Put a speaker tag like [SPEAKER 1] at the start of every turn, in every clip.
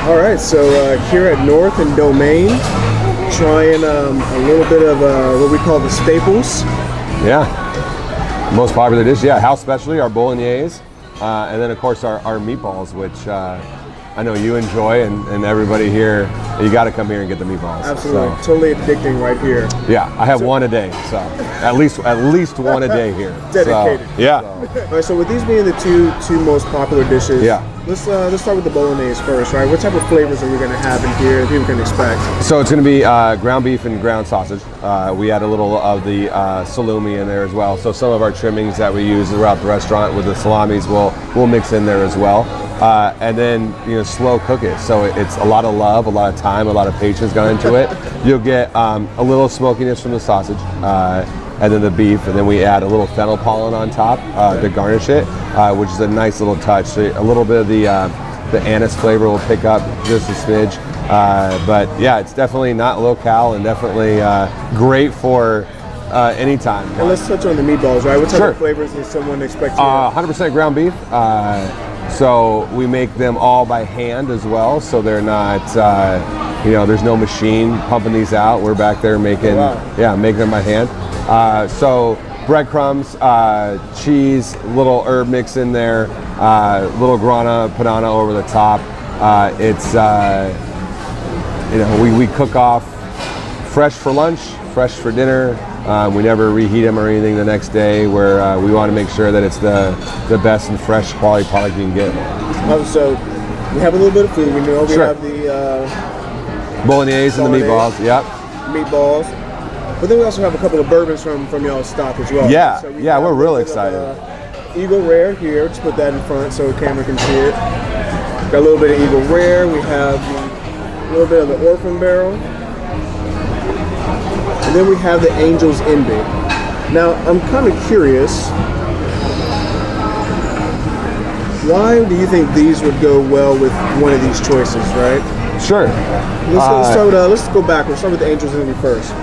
[SPEAKER 1] All right, so here at North and Domain, trying a little bit of what we call the staples.
[SPEAKER 2] Yeah, most popular dish, yeah, house specialty, our bolognese, and then of course our meatballs, which I know you enjoy, and everybody here, you got to come here and get the meatballs.
[SPEAKER 1] Absolutely, totally addicting right here.
[SPEAKER 2] Yeah, I have one a day, so at least one a day here.
[SPEAKER 1] Dedicated.
[SPEAKER 2] So, yeah.
[SPEAKER 1] All right, so with these being the two most popular dishes,
[SPEAKER 2] yeah.
[SPEAKER 1] Let's start with the bolognese first, right? What type of flavors are we going to have in here that people can expect?
[SPEAKER 2] So it's going to be ground beef and ground sausage. We add a little of the salumi in there as well. So some of our trimmings that we use throughout the restaurant with the salamis we'll mix in there as well. And then slow cook it. So it's a lot of love, a lot of time, a lot of patience gone into it. You'll get a little smokiness from the sausage. And then the beef, and then we add a little fennel pollen on top to garnish it, which is a nice little touch. So a little bit of the anise flavor will pick up just a smidge. But yeah, it's definitely not low-cal and definitely great for any time.
[SPEAKER 1] And let's touch on the meatballs, right? What type of flavors does someone expect?
[SPEAKER 2] 100% ground beef. So we make them all by hand as well, so they're not, there's no machine pumping these out. We're back there making, making them by hand. So breadcrumbs, cheese, little herb mix in there, little grana padano over the top. We cook off fresh for lunch, fresh for dinner. We never reheat them or anything the next day, where we want to make sure that it's the best and fresh quality product you can get.
[SPEAKER 1] So we have a little bit of food. We know we have the
[SPEAKER 2] bolognese and the meatballs. Yep.
[SPEAKER 1] Meatballs. But then we also have a couple of bourbons from y'all's stock as well.
[SPEAKER 2] Yeah,
[SPEAKER 1] so
[SPEAKER 2] we're real excited.
[SPEAKER 1] Eagle Rare here. Just put that in front so the camera can see it. Got a little bit of Eagle Rare. We have a little bit of the Orphan Barrel. And then we have the Angel's Envy. Now, I'm kind of curious. Why do you think these would go well with one of these choices, right?
[SPEAKER 2] Sure.
[SPEAKER 1] Let's go backwards. Start with the Angel's Envy first.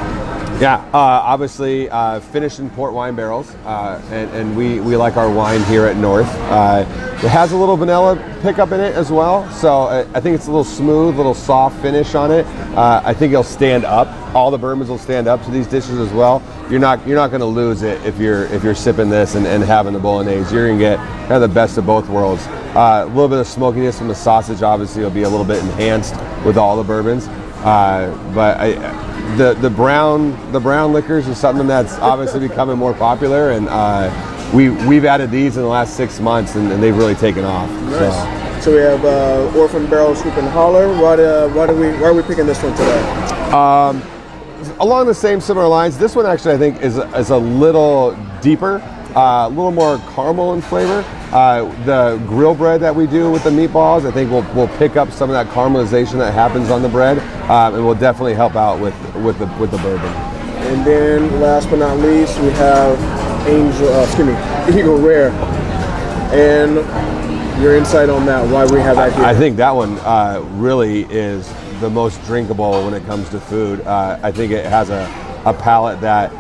[SPEAKER 2] Yeah, obviously finished in port wine barrels, and we like our wine here at North. It has a little vanilla pickup in it as well, so I think it's a little smooth, little soft finish on it. I think it'll stand up. All the bourbons will stand up to these dishes as well. You're not going to lose it if you're sipping this and having the bolognese. You're going to get kind of the best of both worlds. A little bit of smokiness from the sausage obviously will be a little bit enhanced with all the bourbons, but the brown liquors is something that's obviously becoming more popular, and we've added these in the last 6 months, and they've really taken off.
[SPEAKER 1] Nice. So we have Orphan Barrel Swoop and Holler. Why are we picking this one today?
[SPEAKER 2] Along the similar lines, this one actually I think is a little deeper, a little more caramel in flavor. The grill bread that we do with the meatballs, I think we'll pick up some of that caramelization that happens on the bread, and will definitely help out with the bourbon.
[SPEAKER 1] And then last but not least, we have Eagle Rare. And your insight on that, why we have that here?
[SPEAKER 2] I think that one really is the most drinkable when it comes to food. I think it has a palate that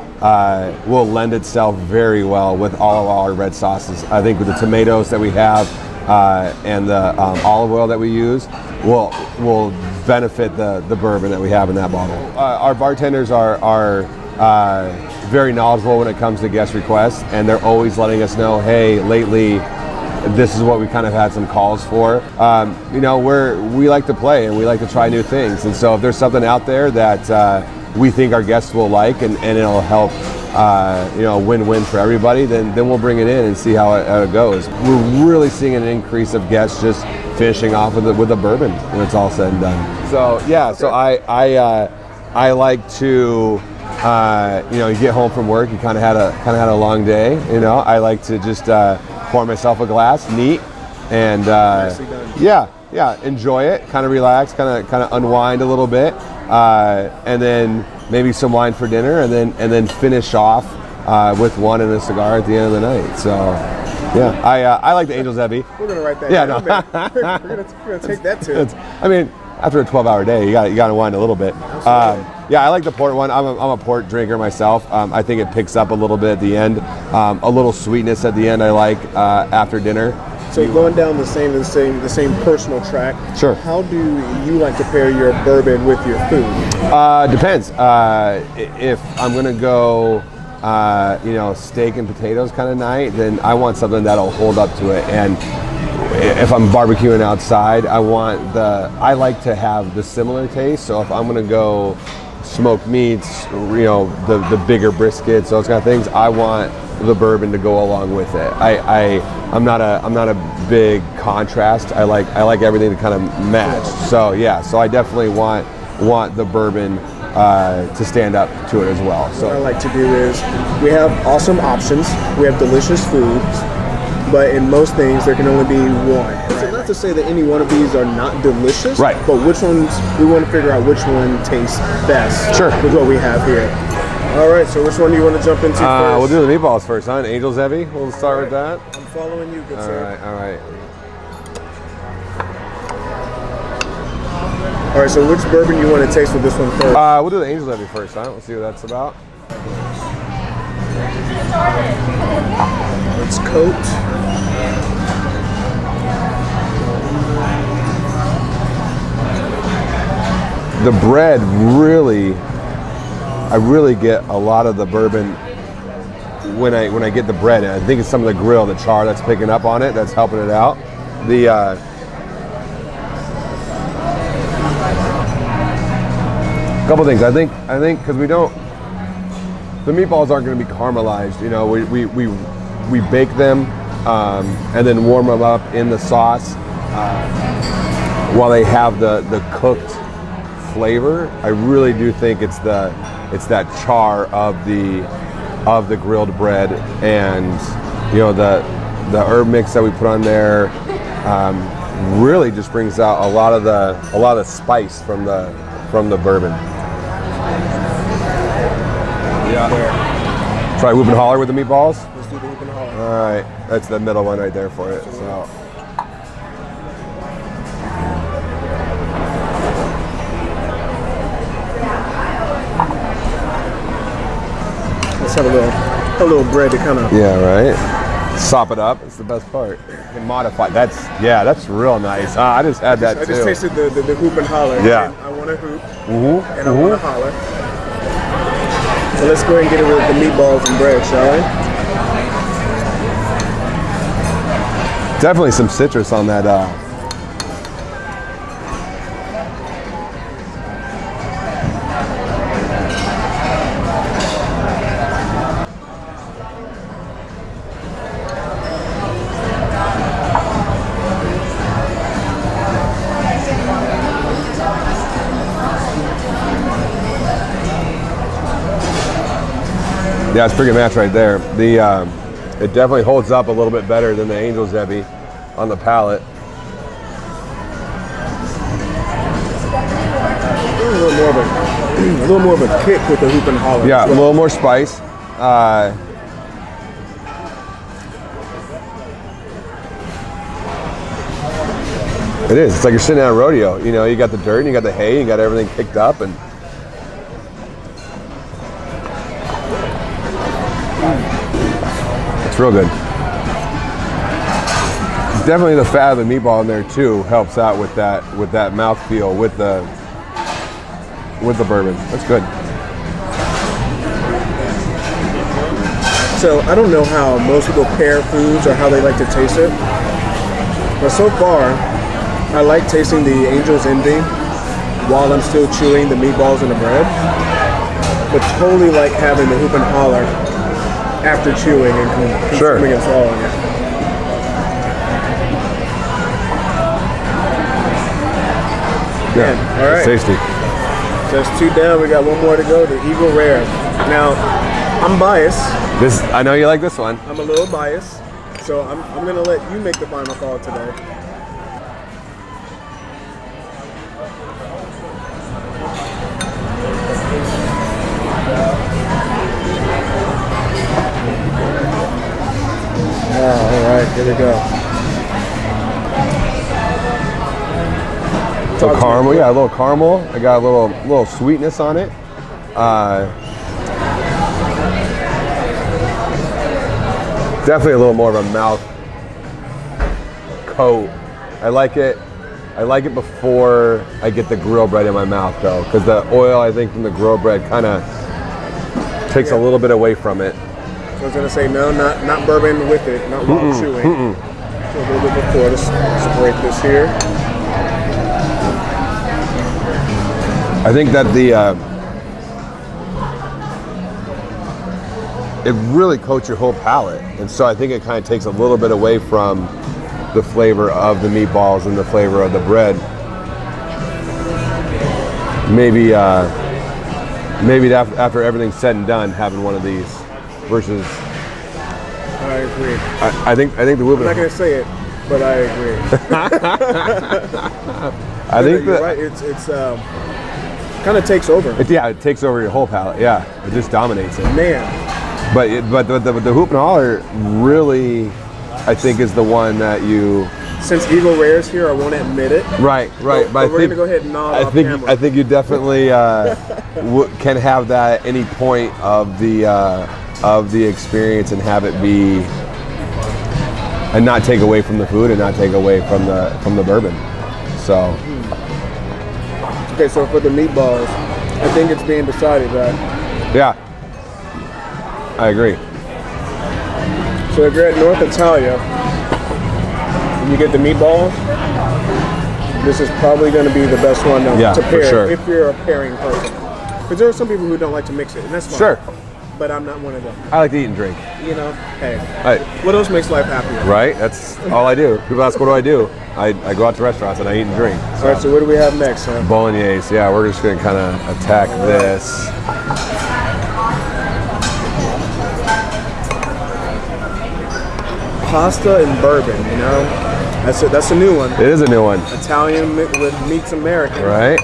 [SPEAKER 2] will lend itself very well with all of our red sauces. I think with the tomatoes that we have and the olive oil that we use will benefit the bourbon that we have in that bottle. Our bartenders are very knowledgeable when it comes to guest requests, and they're always letting us know, hey, lately this is what we kind of had some calls for. We like to play and we like to try new things, and so if there's something out there that we think our guests will like and it'll help win-win for everybody, then we'll bring it in and see how it goes. We're really seeing an increase of guests just finishing off with a bourbon when it's all said and done. So yeah, so I like to you get home from work, you kind of had a long day, I like to just pour myself a glass, neat, and enjoy it, kind of relax, kind of unwind a little bit, and then maybe some wine for dinner, and then finish off with one and a cigar at the end of the night. So yeah, I like the Angel's Envy.
[SPEAKER 1] We're gonna write that.
[SPEAKER 2] Yeah,
[SPEAKER 1] down.
[SPEAKER 2] no.
[SPEAKER 1] we're gonna take that too.
[SPEAKER 2] After a 12-hour day, you got to wind a little bit. I like the port one. I'm a port drinker myself. I think it picks up a little bit at the end. A little sweetness at the end I like after dinner.
[SPEAKER 1] So going down the same personal track.
[SPEAKER 2] Sure.
[SPEAKER 1] How do you like to pair your bourbon with your food?
[SPEAKER 2] Depends. If I'm gonna go, steak and potatoes kind of night, then I want something that'll hold up to it. And if I'm barbecuing outside, I like to have the similar taste. So if I'm gonna go smoked meats, the bigger briskets, those kind of things, I want the bourbon to go along with it. I'm not a big contrast. I like everything to kind of match. So I definitely want the bourbon to stand up to it as well. So
[SPEAKER 1] what I like to do is we have awesome options. We have delicious foods, but in most things there can only be one. So not to say that any one of these are not delicious,
[SPEAKER 2] right?
[SPEAKER 1] But which ones we want to figure out which one tastes best.
[SPEAKER 2] Sure.
[SPEAKER 1] With what we have here. All right. So which one do you want to jump into first?
[SPEAKER 2] We'll do the meatballs first, huh? Angel's Heavy. We'll start with that.
[SPEAKER 1] I'm following you, good sir.
[SPEAKER 2] All right.
[SPEAKER 1] All right, so which bourbon you want to taste with this one first?
[SPEAKER 2] We'll do the Angel's Heavy first, huh? Let's see what that's about.
[SPEAKER 1] Let's coat.
[SPEAKER 2] The bread I really get a lot of the bourbon when I get the bread. And I think it's some of the grill, the char that's picking up on it, that's helping it out. Couple things. I think because the meatballs aren't going to be caramelized. We bake them and then warm them up in the sauce while they have the cooked flavor. I really do think it's that char of the grilled bread and the herb mix that we put on there really just brings out a lot of the spice from the bourbon. Yeah. Try whoop and holler with the meatballs.
[SPEAKER 1] Let's do the whoop and holler.
[SPEAKER 2] All right, that's the middle one right there for it. So.
[SPEAKER 1] Let's have a little bread to kind of.
[SPEAKER 2] Yeah, right. Sop it up. It's the best part. And modify. That's real nice. I just had that too.
[SPEAKER 1] I just tasted the hoop and holler.
[SPEAKER 2] Yeah.
[SPEAKER 1] And I want to hoop.
[SPEAKER 2] Mm-hmm.
[SPEAKER 1] And I want to holler. So let's go ahead and get it with the meatballs and bread, shall we?
[SPEAKER 2] Definitely some citrus on that. Yeah, it's a pretty good match right there. It definitely holds up a little bit better than the Angel's Heavy on the palate.
[SPEAKER 1] A little more of a kick with the hoop and holler.
[SPEAKER 2] Yeah, a little more spice. It is. It's like you're sitting at a rodeo. You got the dirt and you got the hay and you got everything picked up and. It's real good. Definitely the fat of the meatball in there too helps out with that mouthfeel with the bourbon. That's good.
[SPEAKER 1] So I don't know how most people pair foods or how they like to taste it, but so far I like tasting the Angel's ending while I'm still chewing the meatballs and the bread, but totally like having the hoop and holler after chewing and consuming and swallowing it.
[SPEAKER 2] Yeah,
[SPEAKER 1] all right.
[SPEAKER 2] It's tasty.
[SPEAKER 1] So that's 2 down. We got 1 more to go. The Eagle Rare. Now, I'm biased.
[SPEAKER 2] I know you like this one.
[SPEAKER 1] I'm a little biased, so I'm gonna let you make the final call today. All right, here we go.
[SPEAKER 2] A little caramel, yeah, a little caramel. I got a little sweetness on it. Definitely a little more of a coat. I like it before I get the grill bread in my mouth, though, because the oil, I think, from the grill bread kind of takes a little bit away from it.
[SPEAKER 1] So I was gonna say no, not bourbon with it, not while chewing. So a little bit before. Let's break this here.
[SPEAKER 2] I think that it really coats your whole palate, and so I think it kind of takes a little bit away from the flavor of the meatballs and the flavor of the bread. Maybe after everything's said and done, having one of these versus.
[SPEAKER 1] I agree.
[SPEAKER 2] I think the
[SPEAKER 1] I'm not gonna say it, but I agree.
[SPEAKER 2] I think
[SPEAKER 1] you're right. It's kind of takes over.
[SPEAKER 2] It takes over your whole palate. Yeah, it just dominates it.
[SPEAKER 1] Man.
[SPEAKER 2] But the Hoop and Holler really, I think, is the one that you.
[SPEAKER 1] Since Eagle Rare's here, I won't admit it.
[SPEAKER 2] Right. But
[SPEAKER 1] we're gonna go ahead and nod off camera.
[SPEAKER 2] I think you definitely can have that at any point of the experience and have it be, and not take away from the food and not take away from the bourbon. So.
[SPEAKER 1] Okay, so for the meatballs, I think it's being decided that.
[SPEAKER 2] Yeah. I agree.
[SPEAKER 1] So if you're at North Italia and you get the meatballs, this is probably going to be the best one to pair
[SPEAKER 2] for sure.
[SPEAKER 1] if you're a pairing person. Because there are some people who don't like to mix it, and that's fine.
[SPEAKER 2] Sure.
[SPEAKER 1] But I'm not one of them.
[SPEAKER 2] I like to eat and drink.
[SPEAKER 1] You know, hey,
[SPEAKER 2] Right.
[SPEAKER 1] what else makes life happier?
[SPEAKER 2] Right? That's all I do. People ask, what do I do? I go out to restaurants and I eat and drink.
[SPEAKER 1] All right, so what do we have next, huh?
[SPEAKER 2] Bolognese. Yeah, we're just going to kind of attack this.
[SPEAKER 1] Pasta and bourbon, you know? That's a new one.
[SPEAKER 2] It is a new one.
[SPEAKER 1] Italian with meets American.
[SPEAKER 2] Right?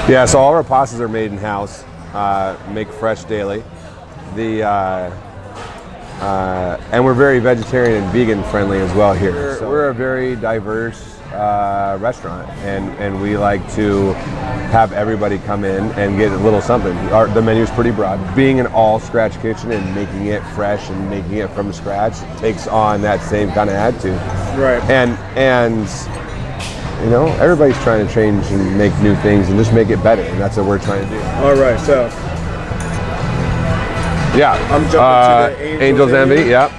[SPEAKER 2] Yeah, so all our pastas are made in-house, make fresh daily. And we're very vegetarian and vegan friendly as well here. We're a very diverse restaurant, and we like to have everybody come in and get a little something. The menu's pretty broad. Being an all-scratch kitchen and making it fresh and making it from scratch takes on that same kind of attitude.
[SPEAKER 1] Right.
[SPEAKER 2] And you know, everybody's trying to change and make new things and just make it better, and that's what we're trying to do.
[SPEAKER 1] All right, so
[SPEAKER 2] yeah,
[SPEAKER 1] I'm jumping to the
[SPEAKER 2] Angel's Envy. Yep.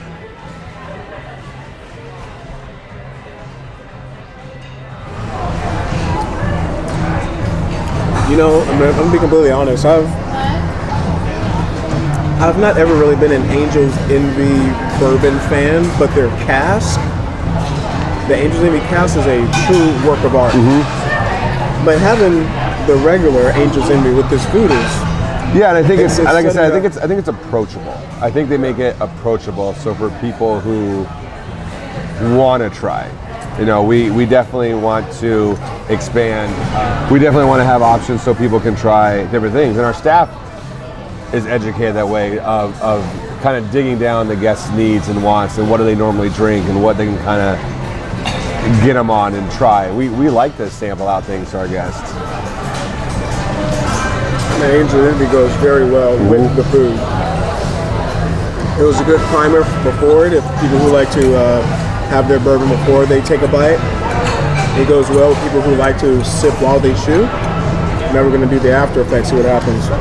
[SPEAKER 1] You know, I'm gonna be completely honest. I've not ever really been an Angel's Envy bourbon fan, but their cask, the Angel's Envy cask, is a true work of art. But having the regular Angel's Envy with this food is.
[SPEAKER 2] Yeah, and I think it's like I said, I think it's approachable. I think they make it approachable. So for people who want to try, you know, we definitely want to expand. We definitely want to have options so people can try different things, and our staff is educated that way of kind of digging down the guests' needs and wants and what do they normally drink and what they can kind of get them on and try. We like to sample out things to our guests.
[SPEAKER 1] The Angel's Envy goes very well with the food. It was a good primer before it. If people who like to have their bourbon before they take a bite, it goes well with people who like to sip while they chew. Now we're going to do the after effects, see what happens. So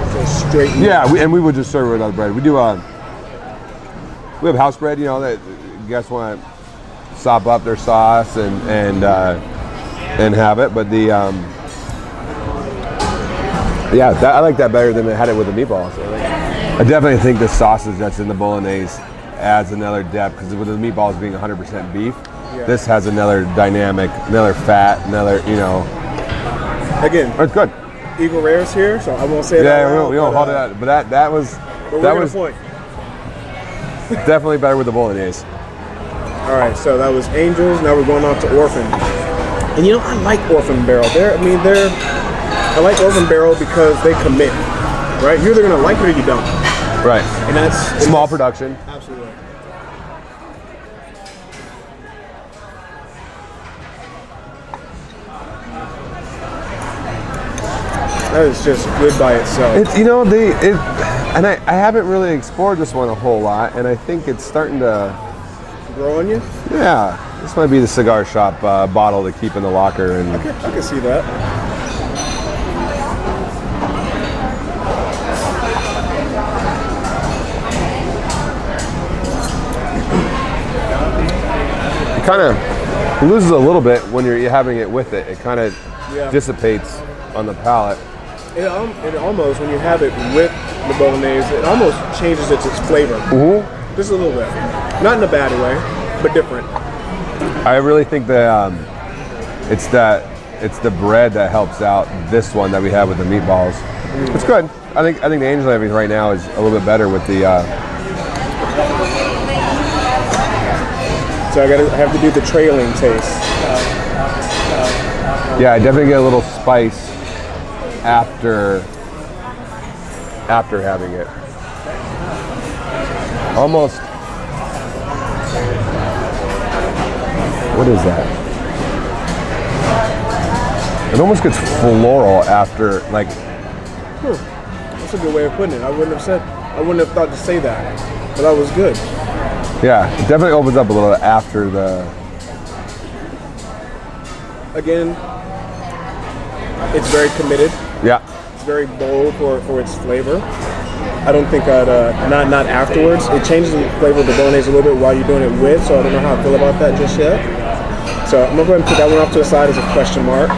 [SPEAKER 1] straight.
[SPEAKER 2] Yeah, we would just serve it without bread. We do we have house bread, you know, that guests want to sop up their sauce and have it, but the I like that better than I had it with the meatballs. I definitely think the sausage that's in the bolognese adds another depth, because with the meatballs being 100% beef, this has another dynamic, another fat, another, you know.
[SPEAKER 1] Again,
[SPEAKER 2] it's good.
[SPEAKER 1] Eagle Rare's here, so I won't say it out loud.
[SPEAKER 2] We don't hold it out, but that was
[SPEAKER 1] point.
[SPEAKER 2] Definitely better with the bolognese.
[SPEAKER 1] All right, so that was Angels. Now we're going on to Orphan. And you know, I like Orphan Barrel. I like Orphan Barrel because they commit, right? You're either going to like it or you don't.
[SPEAKER 2] Right.
[SPEAKER 1] And that's
[SPEAKER 2] small production.
[SPEAKER 1] Absolutely. That is just good by itself.
[SPEAKER 2] It's and I haven't really explored this one a whole lot, and I think it's starting to
[SPEAKER 1] Grow on you?
[SPEAKER 2] Yeah, this might be the cigar shop bottle to keep in the locker. And
[SPEAKER 1] I can see that.
[SPEAKER 2] it kind of loses a little bit when you're having it with it. It kind of dissipates on the palate.
[SPEAKER 1] It almost, when you have it with the bolognese, it almost changes its flavor. Just a little bit. Not in a bad way, but different.
[SPEAKER 2] I really think that it's the bread that helps out this one that we have with the meatballs. It's good. I think the angel navy right now is a little bit better with the.
[SPEAKER 1] So I have to do the trailing taste.
[SPEAKER 2] Yeah, I definitely get a little spice after having it. Almost. What is that? It almost gets floral after, like.
[SPEAKER 1] That's a good way of putting it. I wouldn't have thought to say that, but that was good.
[SPEAKER 2] Yeah, it definitely opens up a little after the.
[SPEAKER 1] Again, it's very committed.
[SPEAKER 2] Yeah.
[SPEAKER 1] It's very bold for its flavor. I don't think I'd not afterwards. It changes the flavor of the bolognese a little bit while you're doing it with, so I don't know how I feel about that just yet. So I'm gonna go ahead and put that one off to the side as a question mark.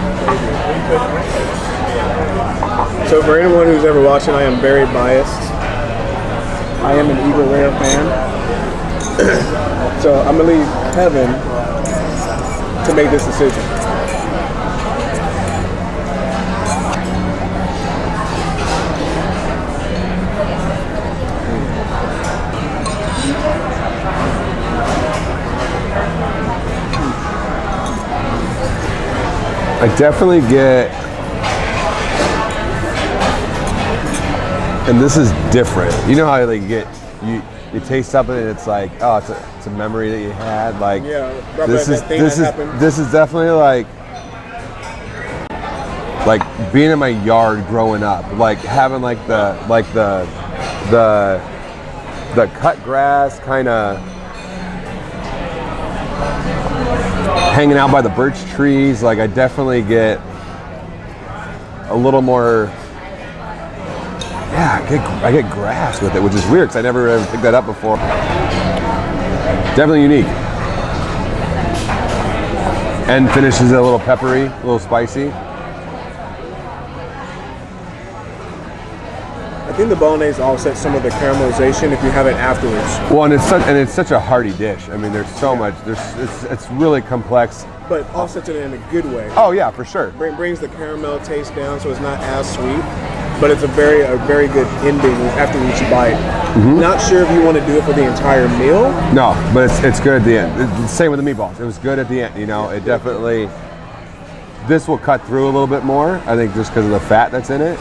[SPEAKER 1] So for anyone who's ever watching, I am very biased. I am an Eagle Rare fan. So I'm gonna leave Kevin to make this decision.
[SPEAKER 2] I definitely get, and this is different. You know how you taste something and it's like, oh, it's a memory that you had. Like, this is definitely like being in my yard growing up, like having the cut grass kind of. Hanging out by the birch trees, like I definitely get a little more. Yeah, I get grass with it, which is weird because I never ever picked that up before. Definitely unique. And finishes it a little peppery, a little spicy.
[SPEAKER 1] I think the bolognese offsets some of the caramelization if you have it afterwards.
[SPEAKER 2] Well, and it's such a hearty dish. I mean, there's so much. It's really complex.
[SPEAKER 1] But offsets it in a good way.
[SPEAKER 2] Oh yeah, for sure.
[SPEAKER 1] Brings the caramel taste down, so it's not as sweet. But it's a very good ending after each bite. Not sure if you want to do it for the entire meal.
[SPEAKER 2] No, but it's good at the end. It's the same with the meatballs. It was good at the end. You know, it definitely. This will cut through a little bit more. I think just because of the fat that's in it.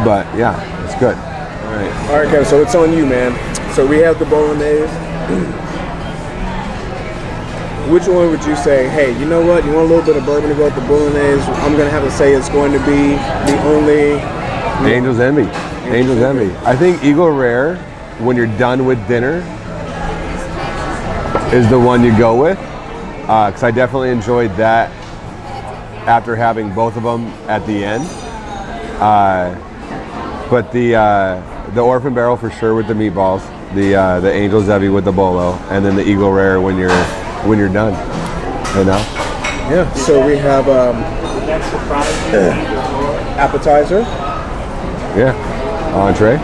[SPEAKER 2] But yeah, it's good.
[SPEAKER 1] All right, Kevin. So it's on you, man. So we have the bolognese. Which one would you say, hey, you know what? You want a little bit of bourbon to go with the bolognese? I'm gonna have to say it's going to be the only.
[SPEAKER 2] Angel's Envy. Angel's Envy. I think Eagle Rare, when you're done with dinner, is the one you go with. Because I definitely enjoyed that after having both of them at the end. But the Orphan Barrel for sure with the meatballs, the Angel's Envy with the bolo, and then the Eagle Rare when you're done. You know?
[SPEAKER 1] Yeah. So we have appetizer.
[SPEAKER 2] Yeah. Entree.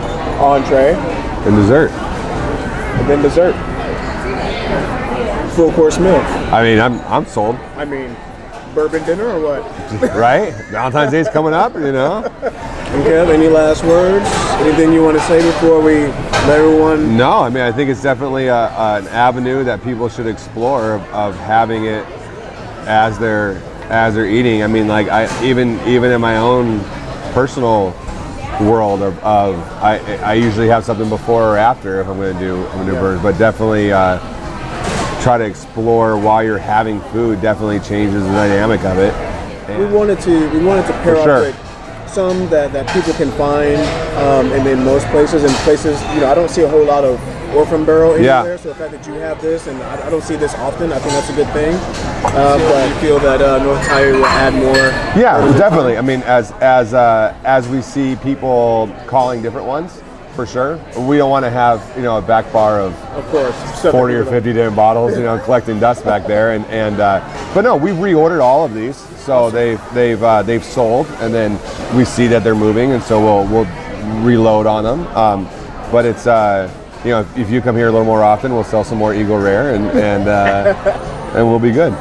[SPEAKER 2] And dessert.
[SPEAKER 1] And then dessert. Full course meal.
[SPEAKER 2] I mean, I'm sold.
[SPEAKER 1] I mean, bourbon dinner or what?
[SPEAKER 2] Right? Valentine's Day's coming up, you know?
[SPEAKER 1] And Kev, any last words? Anything you want to say before we let everyone?
[SPEAKER 2] No, I mean, I think it's definitely an avenue that people should explore of having it as they're eating. I mean, like even in my own personal world I usually have something before or after if I'm gonna do burgers, but definitely try to explore while you're having food. Definitely changes the dynamic of it.
[SPEAKER 1] we wanted to pair up
[SPEAKER 2] sure.
[SPEAKER 1] with some that people can find in most places. In places, I don't see a whole lot of orphan barrel anywhere. So the fact that you have this, and I don't see this often, I think that's a good thing. But you feel that North Italia will add more?
[SPEAKER 2] Yeah, definitely. I mean, as we see people calling different ones, for sure. We don't want to have a back bar of
[SPEAKER 1] course
[SPEAKER 2] 40 or 50 different bottles, collecting dust back there. But no, we've reordered all of these, so they've sold, and then we see that they're moving, and so we'll reload on them. But it's if you come here a little more often, we'll sell some more Eagle Rare, and we'll be good.